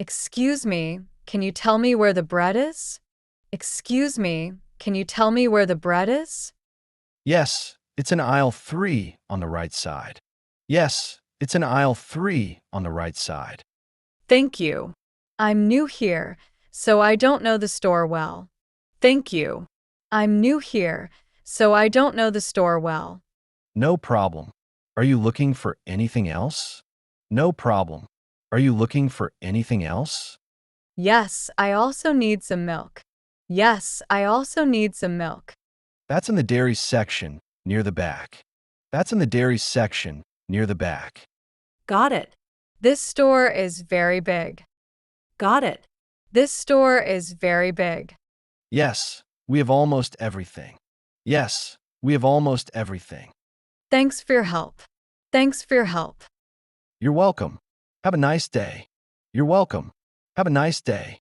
Excuse me, can you tell me where the bread is? Excuse me, can you tell me where the bread is? Yes, it's in aisle 3 on the right side. Yes, it's in aisle 3 on the right side. Thank you. I'm new here, so I don't know the store well. Thank you. I'm new here, so I don't know the store well. No problem. Are you looking for anything else? No problem. Are you looking for anything else? Yes, I also need some milk. Yes, I also need some milk. That's in the dairy section near the back. That's in the dairy section near the back. Got it. This store is very big. Got it. This store is very big. Yes, we have almost everything. Yes, we have almost everything. Thanks for your help. Thanks for your help. You're welcome. Have a nice day. You're welcome. Have a nice day.